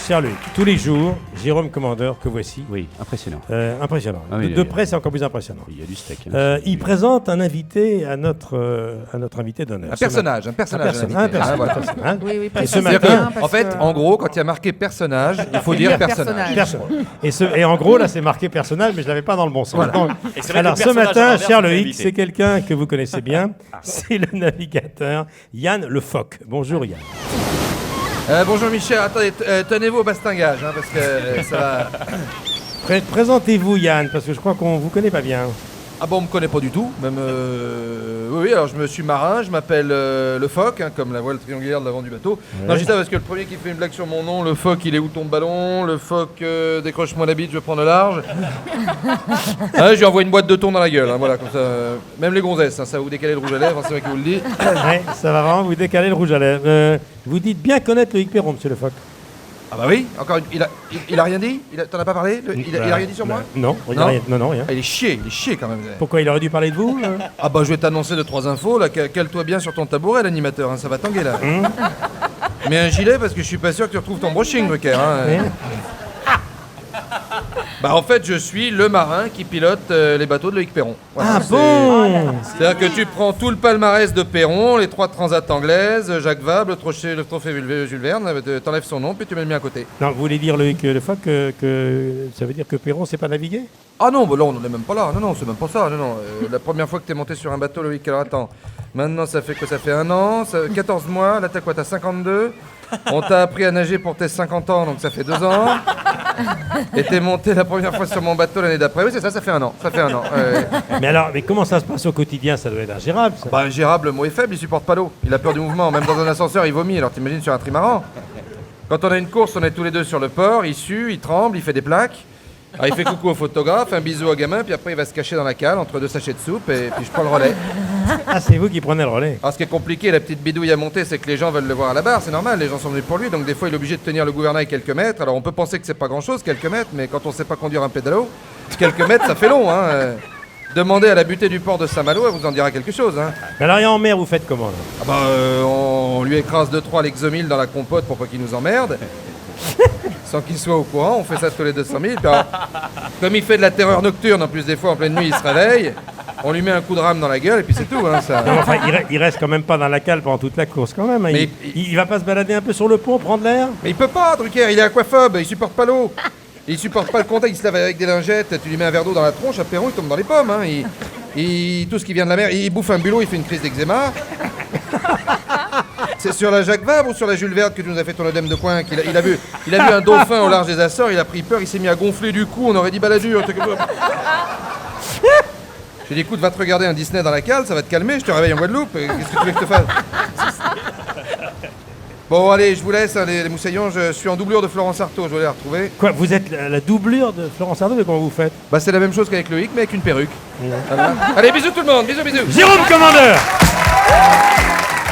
cher Luc, tous les jours, Jérôme Commandeur, que voici. Oui, impressionnant. Impressionnant. Ah oui, de près, c'est encore plus impressionnant. Il y a du steak. Il présente un invité à notre invité d'honneur. Un personnage. Ah, voilà. Hein Oui, Et ce C'est-à-dire matin, que, en fait, en gros, quand il y a marqué personnage, il faut dire personnage. Et en gros, là, c'est marqué personnage, mais je l'avais pas dans le bon sens. Voilà. Donc, Et c'est vrai alors, que ce le personnage à matin, l'inverse, cher c'est Loïc, l'invité. c'est quelqu'un que vous connaissez bien. C'est le navigateur Yann Le Foc. Bonjour, Yann. Bonjour Michel, attendez, tenez-vous au bastingage, hein, parce que ça va... Présentez-vous, Yann, parce que je crois qu'on vous connaît pas bien. Ah bon, on me connaît pas du tout, même... Oui, alors je me suis marin, je m'appelle Le Foc, hein, comme la voile triangulaire de l'avant du bateau. Ouais. Non, je dis ça parce que le premier qui fait une blague sur mon nom, Le Foc, il est où ton ballon? Le Foc, décroche-moi la bite, je prends le large. Ah, je lui envoie une boîte de thon dans la gueule, hein, voilà, comme ça... Même les gonzesses, hein, ça va vous décaler le rouge à lèvres, hein, c'est vrai que vous le dites. Ouais, ça va vraiment vous décaler le rouge à lèvres. Vous dites bien connaître Loïc Perron, monsieur Le Foc. Ah bah oui, encore une... Il a rien dit? T'en as pas parlé? Il a rien dit sur moi? Non, Non. non, rien. Ah, il est chier quand même. Pourquoi il aurait dû parler de vous Ah bah je vais t'annoncer 2-3 infos, là, cale-toi bien sur ton tabouret l'animateur, hein, ça va tanguer là. Mets un gilet parce que je suis pas sûr que tu retrouves ton brushing, Drucker. Hein. Bah en fait je suis le marin qui pilote les bateaux de Loïc Perron. Voilà, Ah bon? C'est-à-dire que tu prends tout le palmarès de Perron, les 3 transats anglaises, Jacques Vabre, le trophée Jules Verne, t'enlèves son nom puis tu mets le mien à côté. Non, vous voulez dire Loïc Le Foc que ça veut dire que Perron sait pas naviguer? Ah non, bah là on n'en est même pas là, non, c'est même pas ça, non. La première fois que t'es monté sur un bateau, Loïc, alors attends, maintenant ça fait quoi? Ça fait 1 an, 14 mois, là t'as quoi? T'as 52? On t'a appris à nager pour tes 50 ans, donc ça fait 2 ans. Et t'es monté la première fois sur mon bateau l'année d'après. Oui, c'est ça, ça fait 1 an. Mais comment ça se passe au quotidien? Ça doit être ingérable, ça. Bah, gérable, le mot est faible, il supporte pas l'eau. Il a peur du mouvement. Même dans un ascenseur, il vomit. Alors t'imagines sur un trimaran. Quand on a une course, on est tous les deux sur le port. Il sue, il tremble, il fait des plaques. Alors, il fait coucou au photographe, un bisou au gamin, puis après il va se cacher dans la cale entre 2 sachets de soupe et puis je prends le relais. Ah, c'est vous qui prenez le relais. Alors ce qui est compliqué, la petite bidouille à monter, c'est que les gens veulent le voir à la barre, c'est normal, les gens sont venus pour lui, donc des fois il est obligé de tenir le gouvernail quelques mètres. Alors on peut penser que c'est pas grand chose, quelques mètres, mais quand on sait pas conduire un pédalo, quelques mètres ça fait long. Hein. Demandez à la butée du port de Saint-Malo, elle vous en dira quelque chose. Hein. Mais alors, et en mer, vous faites comment, là? Ah bah, on lui écrase 2-3 Lexomil dans la compote pour pas qu'il nous emmerde. Sans qu'il soit au courant, on fait ça tous les 200 000. Puis alors, comme il fait de la terreur nocturne, en plus des fois en pleine nuit il se réveille, on lui met un coup de rame dans la gueule et puis c'est tout. Hein, ça. Non, enfin, il reste quand même pas dans la cale pendant toute la course, quand même. Hein. Mais Il va pas se balader un peu sur le pont, prendre l'air? Mais il peut pas, Drucker, il est aquaphobe, il supporte pas l'eau. Il supporte pas le contact, il se lave avec des lingettes, tu lui mets un verre d'eau dans la tronche, à Perron, il tombe dans les pommes. Hein. Tout ce qui vient de la mer, il bouffe un bulot, il fait une crise d'eczéma. C'est sur la Jacques Vabre ou sur la Jules Verne que tu nous as fait ton œdème de coin il a vu un dauphin au large des Açores, il a pris peur, il s'est mis à gonfler du cou, on aurait dit baladure. J'ai dit écoute, va te regarder un Disney dans la cale, ça va te calmer, je te réveille en Guadeloupe, qu'est-ce que tu veux que je te fasse? Bon allez, je vous laisse, hein, les moussaillons, je suis en doublure de Florence Artaud, je vais les retrouver. Quoi, vous êtes la doublure de Florence Arnaud, mais comment vous faites? Bah c'est la même chose qu'avec Loïc, mais avec une perruque. Allez, bisous tout le monde, bisous. Jérôme Commandeur!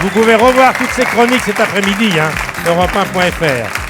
Vous pouvez revoir toutes ces chroniques cet après-midi, hein, Europe 1.fr.